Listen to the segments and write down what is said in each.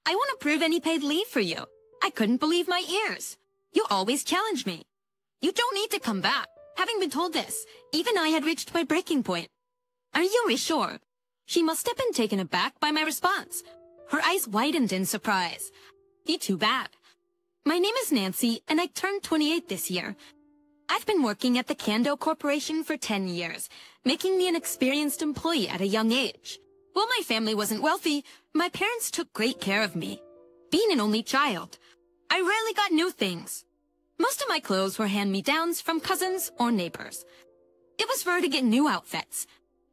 I won't approve any paid leave for you. I couldn't believe my ears. You always challenge me. You don't need to come back. Having been told this, even I had reached my breaking point. Are you sure? She must have been taken aback by my response. Her eyes widened in surprise. Too bad. My name is Nancy, and I turned 28 this year. I've been working at the Kando Corporation for 10 years, making me an experienced employee at a young age. While my family wasn't wealthy, my parents took great care of me. Being an only child, I rarely got new things. Most of my clothes were hand-me-downs from cousins or neighbors. It was rare to get new outfits.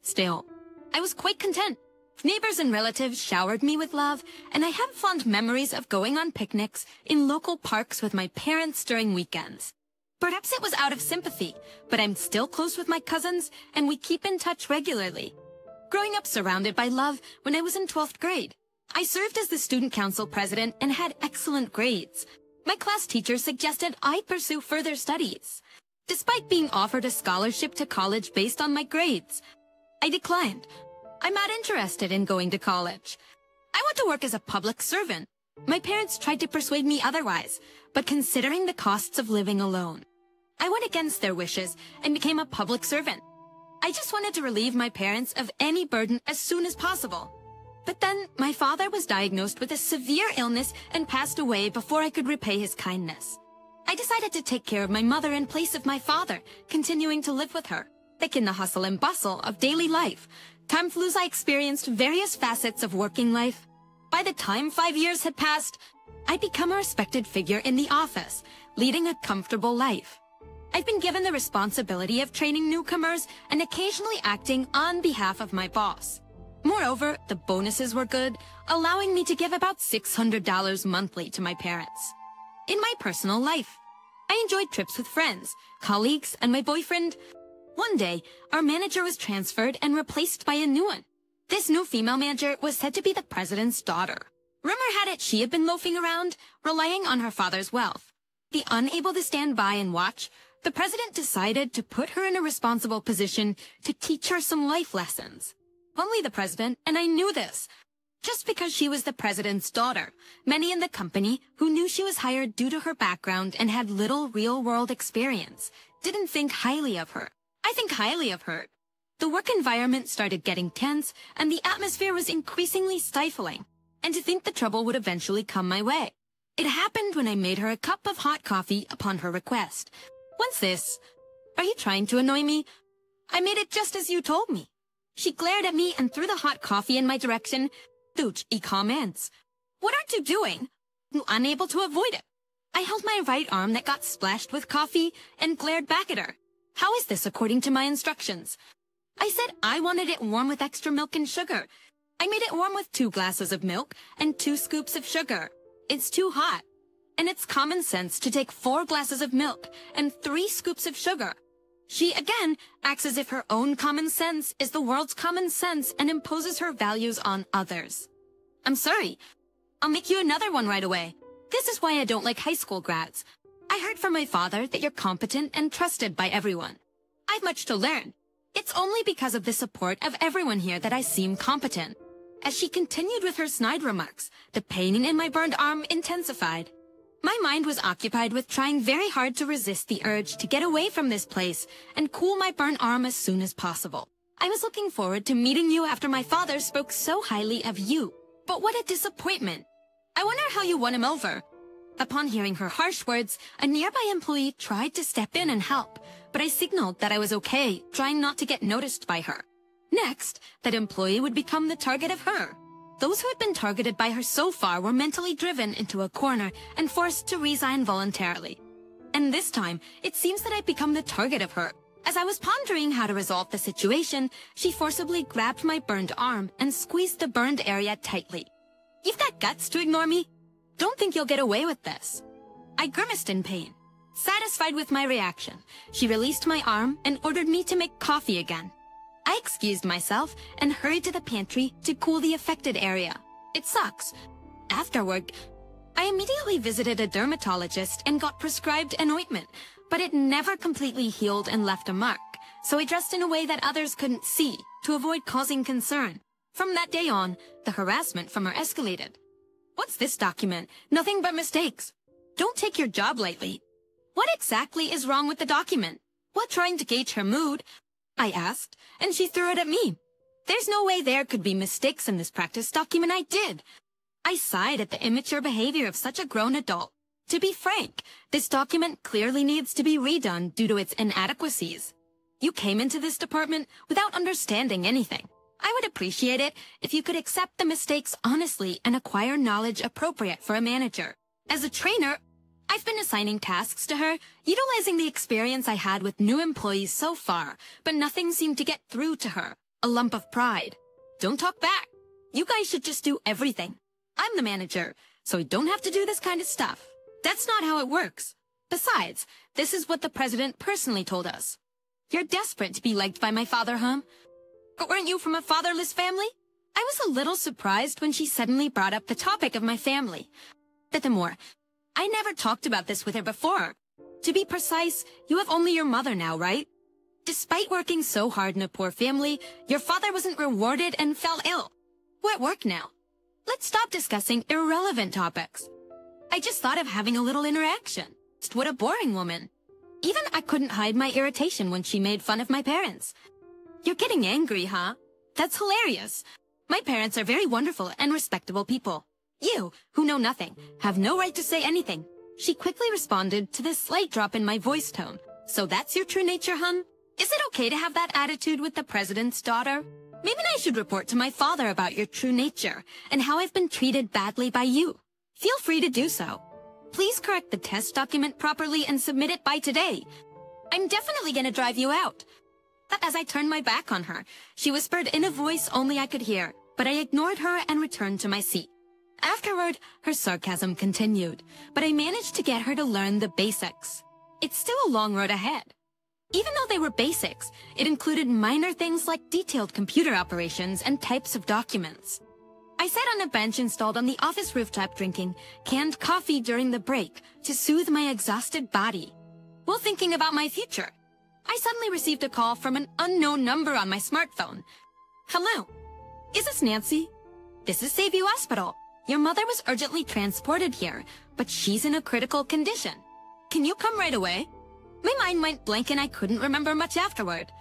Still, I was quite content. Neighbors and relatives showered me with love, and I have fond memories of going on picnics in local parks with my parents during weekends. Perhaps it was out of sympathy, but I'm still close with my cousins, and we keep in touch regularly. Growing up surrounded by love, when I was in 12th grade, I served as the student council president and had excellent grades. My class teacher suggested I pursue further studies. Despite being offered a scholarship to college based on my grades, I declined. I'm not interested in going to college. I want to work as a public servant. My parents tried to persuade me otherwise, but considering the costs of living alone, I went against their wishes and became a public servant. I just wanted to relieve my parents of any burden as soon as possible. But then my father was diagnosed with a severe illness and passed away before I could repay his kindness. I decided to take care of my mother in place of my father, continuing to live with her. Like in the hustle and bustle of daily life, time flew as I experienced various facets of working life. By the time 5 years had passed, I'd become a respected figure in the office, leading a comfortable life. I've been given the responsibility of training newcomers and occasionally acting on behalf of my boss. Moreover, the bonuses were good, allowing me to give about $600 monthly to my parents. In my personal life, I enjoyed trips with friends, colleagues, and my boyfriend. One day, our manager was transferred and replaced by a new one. This new female manager was said to be the president's daughter. Rumor had it she had been loafing around, relying on her father's wealth. Unable to stand by and watch, the president decided to put her in a responsible position to teach her some life lessons. Only the president, and I knew this. Just because she was the president's daughter, many in the company, who knew she was hired due to her background and had little real-world experience, didn't think highly of her. I think highly of her. The work environment started getting tense, and the atmosphere was increasingly stifling, and to think the trouble would eventually come my way. It happened when I made her a cup of hot coffee upon her request. What's this? Are you trying to annoy me? I made it just as you told me. She glared at me and threw the hot coffee in my direction. Douche comments. What aren't you doing? Unable to avoid it. I held my right arm that got splashed with coffee and glared back at her. How is this according to my instructions? I said I wanted it warm with extra milk and sugar. I made it warm with 2 glasses of milk and 2 scoops of sugar. It's too hot. And it's common sense to take 4 glasses of milk and 3 scoops of sugar. She, again, acts as if her own common sense is the world's common sense and imposes her values on others. I'm sorry. I'll make you another one right away. This is why I don't like high school grads. I heard from my father that you're competent and trusted by everyone. I've much to learn. It's only because of the support of everyone here that I seem competent. As she continued with her snide remarks, the pain in my burned arm intensified. My mind was occupied with trying very hard to resist the urge to get away from this place and cool my burned arm as soon as possible. I was looking forward to meeting you after my father spoke so highly of you. But what a disappointment. I wonder how you won him over. Upon hearing her harsh words, a nearby employee tried to step in and help, but I signaled that I was okay, trying not to get noticed by her. Next, that employee would become the target of her. Those who had been targeted by her so far were mentally driven into a corner and forced to resign voluntarily. And this time, it seems that I'd become the target of her. As I was pondering how to resolve the situation, she forcibly grabbed my burned arm and squeezed the burned area tightly. You've got guts to ignore me? Don't think you'll get away with this. I grimaced in pain. Satisfied with my reaction, she released my arm and ordered me to make coffee again. I excused myself and hurried to the pantry to cool the affected area. It sucks. Afterward, I immediately visited a dermatologist and got prescribed an ointment, but it never completely healed and left a mark, so I dressed in a way that others couldn't see to avoid causing concern. From that day on, the harassment from her escalated. What's this document? Nothing but mistakes. Don't take your job lightly. What exactly is wrong with the document? While trying to gauge her mood, I asked, and she threw it at me. There's no way there could be mistakes in this practice document I did. I sighed at the immature behavior of such a grown adult. To be frank, this document clearly needs to be redone due to its inadequacies. You came into this department without understanding anything. I would appreciate it if you could accept the mistakes honestly and acquire knowledge appropriate for a manager. As a trainer, I've been assigning tasks to her, utilizing the experience I had with new employees so far, but nothing seemed to get through to her. A lump of pride. Don't talk back. You guys should just do everything. I'm the manager, so I don't have to do this kind of stuff. That's not how it works. Besides, this is what the president personally told us. You're desperate to be liked by my father, huh? But weren't you from a fatherless family? I was a little surprised when she suddenly brought up the topic of my family. Furthermore, I never talked about this with her before. To be precise, you have only your mother now, right? Despite working so hard in a poor family, your father wasn't rewarded and fell ill. We're at work now. Let's stop discussing irrelevant topics. I just thought of having a little interaction. What a boring woman. Even I couldn't hide my irritation when she made fun of my parents. You're getting angry, huh? That's hilarious. My parents are very wonderful and respectable people. You, who know nothing, have no right to say anything. She quickly responded to this slight drop in my voice tone. So that's your true nature, hun? Is it okay to have that attitude with the president's daughter? Maybe I should report to my father about your true nature and how I've been treated badly by you. Feel free to do so. Please correct the test document properly and submit it by today. I'm definitely gonna drive you out. But as I turned my back on her, she whispered in a voice only I could hear, but I ignored her and returned to my seat. Afterward, her sarcasm continued, but I managed to get her to learn the basics. It's still a long road ahead. Even though they were basics, it included minor things like detailed computer operations and types of documents. I sat on a bench installed on the office rooftop drinking canned coffee during the break to soothe my exhausted body. While thinking about my future, I suddenly received a call from an unknown number on my smartphone. Hello, is this Nancy? This is Sayview Hospital. Your mother was urgently transported here, but she's in a critical condition. Can you come right away? My mind went blank and I couldn't remember much afterward.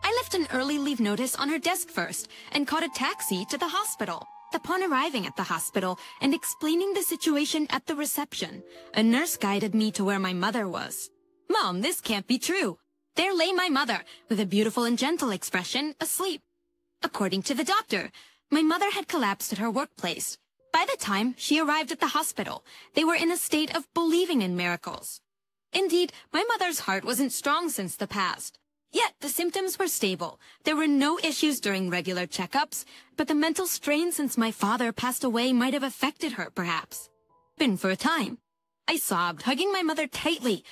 I left an early leave notice on her desk first and caught a taxi to the hospital. Upon arriving at the hospital and explaining the situation at the reception, a nurse guided me to where my mother was. Mom, this can't be true. There lay my mother, with a beautiful and gentle expression, asleep. According to the doctor, my mother had collapsed at her workplace. By the time she arrived at the hospital, they were in a state of believing in miracles. Indeed, my mother's heart wasn't strong since the past. Yet, the symptoms were stable. There were no issues during regular checkups, but the mental strain since my father passed away might have affected her, perhaps. Been for a time. I sobbed, hugging my mother tightly,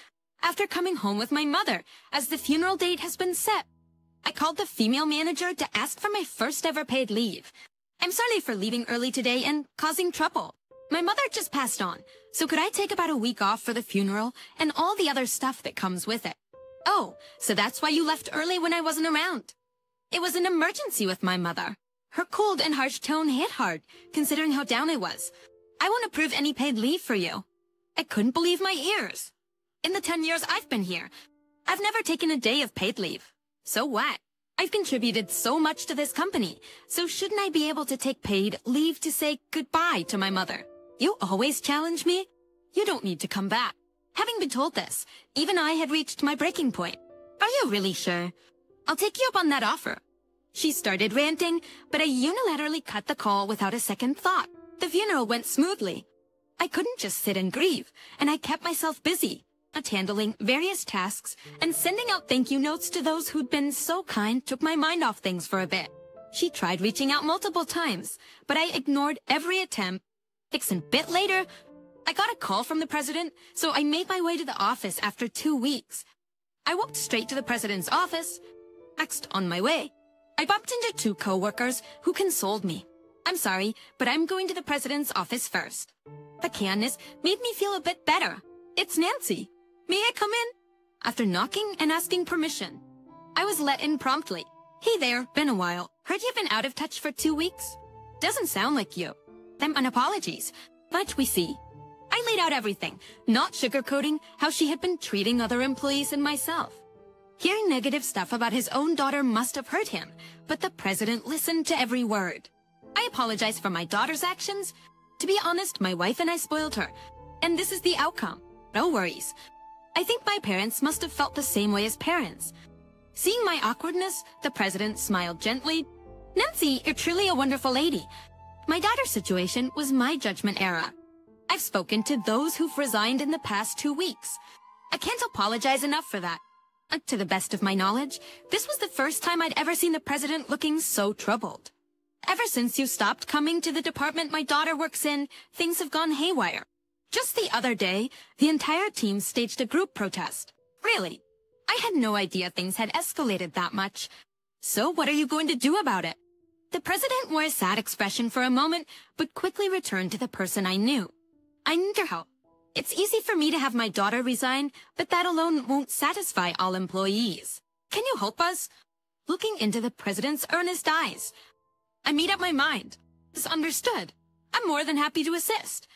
after coming home with my mother, as the funeral date has been set. I called the female manager to ask for my first ever paid leave. I'm sorry for leaving early today and causing trouble. My mother just passed on, so could I take about a week off for the funeral and all the other stuff that comes with it? Oh, so that's why you left early when I wasn't around. It was an emergency with my mother. Her cold and harsh tone hit hard, considering how down I was. I won't approve any paid leave for you. I couldn't believe my ears. In the 10 years I've been here, I've never taken a day of paid leave. So what? I've contributed so much to this company, so shouldn't I be able to take paid leave to say goodbye to my mother? You always challenge me. You don't need to come back. Having been told this, even I had reached my breaking point. Are you really sure? I'll take you up on that offer. She started ranting, but I unilaterally cut the call without a second thought. The funeral went smoothly. I couldn't just sit and grieve, and I kept myself busy, handling various tasks and sending out thank you notes to those who'd been so kind took my mind off things for a bit. She tried reaching out multiple times, but I ignored every attempt. A bit later, I got a call from the president, so I made my way to the office after 2 weeks. I walked straight to the president's office. Next, on my way, I bumped into 2 co-workers who consoled me. I'm sorry, but I'm going to the president's office first. The kindness made me feel a bit better. It's Nancy. May I come in? After knocking and asking permission, I was let in promptly. Hey there, been a while. Heard you've been out of touch for 2 weeks? Doesn't sound like you. Then an apologies. Much we see. I laid out everything, not sugarcoating how she had been treating other employees and myself. Hearing negative stuff about his own daughter must have hurt him, but the president listened to every word. I apologize for my daughter's actions. To be honest, my wife and I spoiled her, and this is the outcome. No worries. I think my parents must have felt the same way as parents. Seeing my awkwardness, the president smiled gently. Nancy, you're truly a wonderful lady. My daughter's situation was my judgment error. I've spoken to those who've resigned in the past 2 weeks. I can't apologize enough for that. To the best of my knowledge, this was the first time I'd ever seen the president looking so troubled. Ever since you stopped coming to the department my daughter works in, things have gone haywire. Just the other day, the entire team staged a group protest. Really? I had no idea things had escalated that much. So what are you going to do about it? The president wore a sad expression for a moment, but quickly returned to the person I knew. I need your help. It's easy for me to have my daughter resign, but that alone won't satisfy all employees. Can you help us? Looking into the president's earnest eyes, I made up my mind. It's understood. I'm more than happy to assist.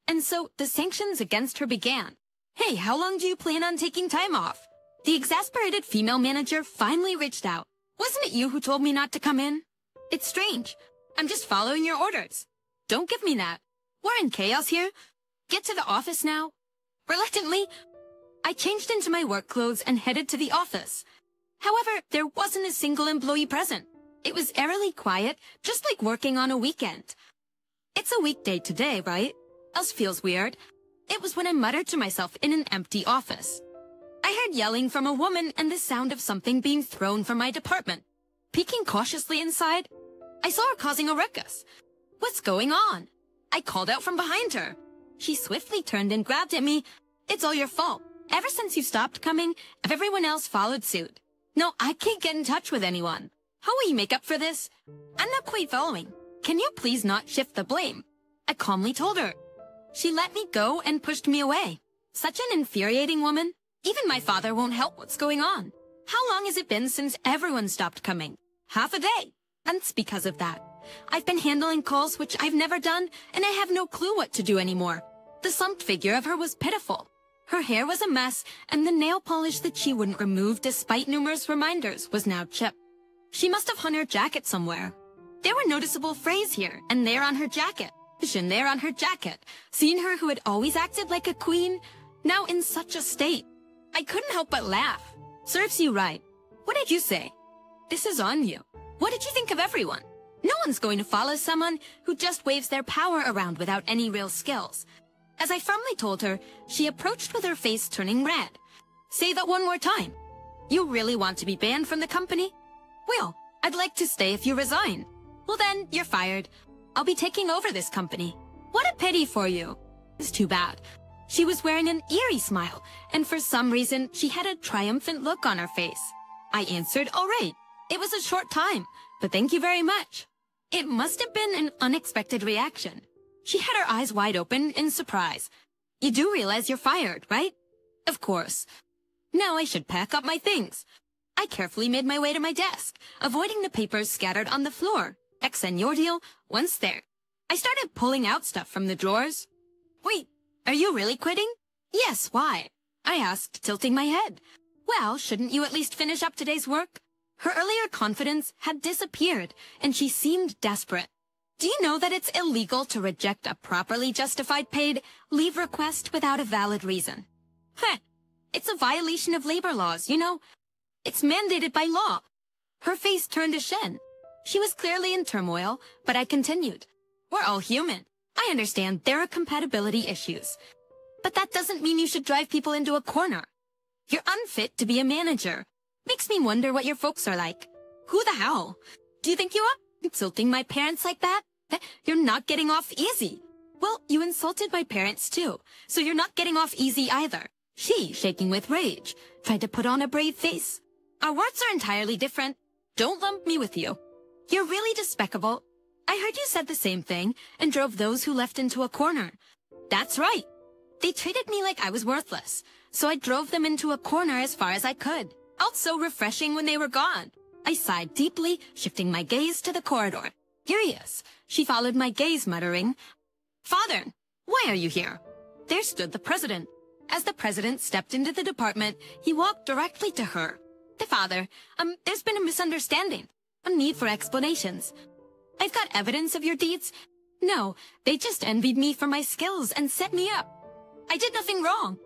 And so the sanctions against her began. Hey, how long do you plan on taking time off? The exasperated female manager finally reached out. Wasn't it you who told me not to come in? It's strange. I'm just following your orders. Don't give me that. We're in chaos here. Get to the office now. Reluctantly, I changed into my work clothes and headed to the office. However, there wasn't a single employee present. It was eerily quiet, just like working on a weekend. It's a weekday today, right? Else feels weird. It was when I muttered to myself in an empty office. I heard yelling from a woman and the sound of something being thrown from my department. Peeking cautiously inside, I saw her causing a ruckus. What's going on? I called out from behind her. She swiftly turned and grabbed at me. It's all your fault. Ever since you stopped coming, everyone else followed suit. No, I can't get in touch with anyone. How will you make up for this? I'm not quite following. Can you please not shift the blame? I calmly told her. She let me go and pushed me away. Such an infuriating woman. Even my father won't help what's going on. How long has it been since everyone stopped coming? Half a day. And it's because of that. I've been handling calls which I've never done, and I have no clue what to do anymore. The slumped figure of her was pitiful. Her hair was a mess, and the nail polish that she wouldn't remove despite numerous reminders was now chipped. She must have hung her jacket somewhere. There were noticeable frays here and there on her jacket. And there on her jacket. Seeing her who had always acted like a queen, now in such a state. I couldn't help but laugh. Serves you right. What did you say? This is on you. What did you think of everyone? No one's going to follow someone who just waves their power around without any real skills. As I firmly told her, she approached with her face turning red. Say that one more time. You really want to be banned from the company? Well, I'd like to stay if you resign. Well then, you're fired. I'll be taking over this company. What a pity for you. It's too bad. She was wearing an eerie smile, and for some reason, she had a triumphant look on her face. I answered, all right. It was a short time, but thank you very much. It must have been an unexpected reaction. She had her eyes wide open in surprise. You do realize you're fired, right? Of course. Now I should pack up my things. I carefully made my way to my desk, avoiding the papers scattered on the floor. And your deal, once there. I started pulling out stuff from the drawers. Wait, are you really quitting? Yes, why? I asked, tilting my head. Well, shouldn't you at least finish up today's work? Her earlier confidence had disappeared, and she seemed desperate. Do you know that it's illegal to reject a properly justified paid leave request without a valid reason? Heh, it's a violation of labor laws, you know. It's mandated by law. Her face turned ashen. She was clearly in turmoil, but I continued. We're all human. I understand there are compatibility issues. But that doesn't mean you should drive people into a corner. You're unfit to be a manager. Makes me wonder what your folks are like. Who the hell? Do you think you are insulting my parents like that? You're not getting off easy. Well, you insulted my parents too, so you're not getting off easy either. She, shaking with rage, tried to put on a brave face. Our words are entirely different. Don't lump me with you. You're really despicable. I heard you said the same thing and drove those who left into a corner. That's right. They treated me like I was worthless, so I drove them into a corner as far as I could. Also refreshing when they were gone. I sighed deeply, shifting my gaze to the corridor. Curious, she followed my gaze, muttering, Father, Why are you here? There stood the president. As the president stepped into the department, he walked directly to her. The father, there's been a misunderstanding. No need for explanations. I've got evidence of your deeds. No, they just envied me for my skills and set me up. I did nothing wrong.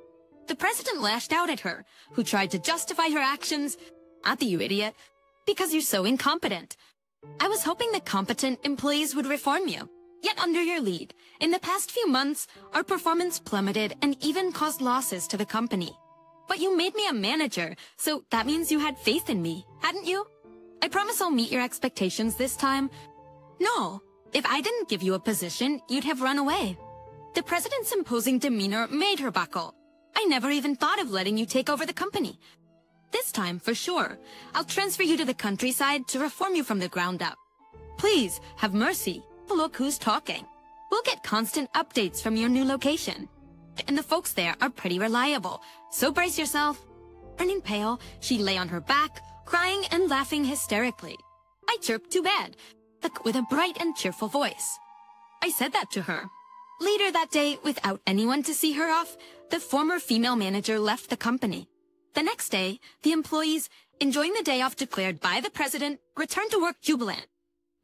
The president lashed out at her, who tried to justify her actions. Not you idiot. Because you're so incompetent. I was hoping that competent employees would reform you. Yet under your lead, in the past few months, our performance plummeted and even caused losses to the company. But you made me a manager, so that means you had faith in me, hadn't you? I promise I'll meet your expectations this time. No, if I didn't give you a position, you'd have run away. The president's imposing demeanor made her buckle. I never even thought of letting you take over the company. This time, for sure, I'll transfer you to the countryside to reform you from the ground up. Please, have mercy. Look who's talking. We'll get constant updates from your new location. And the folks there are pretty reliable, so brace yourself. Turning pale, she lay on her back, crying and laughing hysterically. I chirped too bad, with a bright and cheerful voice. I said that to her. Later that day, without anyone to see her off, the former female manager left the company. The next day, the employees, enjoying the day off declared by the president, returned to work jubilant.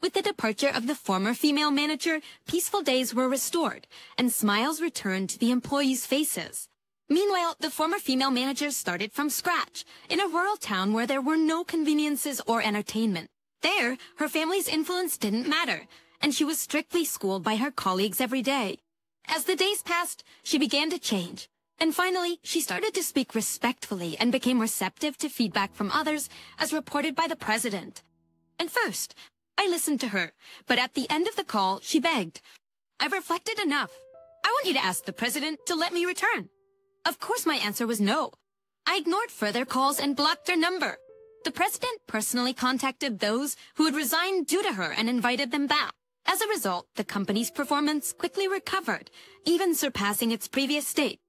With the departure of the former female manager, peaceful days were restored, and smiles returned to the employees' faces. Meanwhile, the former female manager started from scratch, in a rural town where there were no conveniences or entertainment. There, her family's influence didn't matter, and she was strictly schooled by her colleagues every day. As the days passed, she began to change, and finally, she started to speak respectfully and became receptive to feedback from others, as reported by the president. And first, I listened to her, but at the end of the call, she begged. I've reflected enough. I want you to ask the president to let me return. Of course my answer was no. I ignored further calls and blocked her number. The president personally contacted those who had resigned due to her and invited them back. As a result, the company's performance quickly recovered, even surpassing its previous state.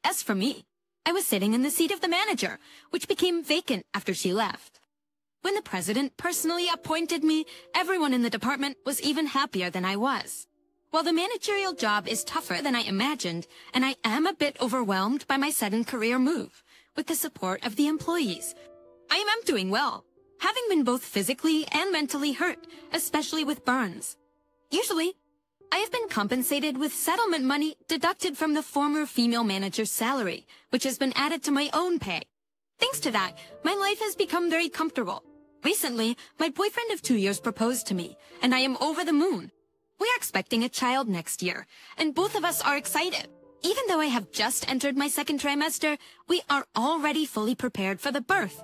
As for me, I was sitting in the seat of the manager, which became vacant after she left. When the president personally appointed me, everyone in the department was even happier than I was. While the managerial job is tougher than I imagined, and I am a bit overwhelmed by my sudden career move, with the support of the employees, I am doing well, having been both physically and mentally hurt, especially with burns. Usually, I have been compensated with settlement money deducted from the former female manager's salary, which has been added to my own pay. Thanks to that, my life has become very comfortable. Recently, my boyfriend of 2 years proposed to me, and I am over the moon. We are expecting a child next year, and both of us are excited. Even though I have just entered my second trimester, we are already fully prepared for the birth.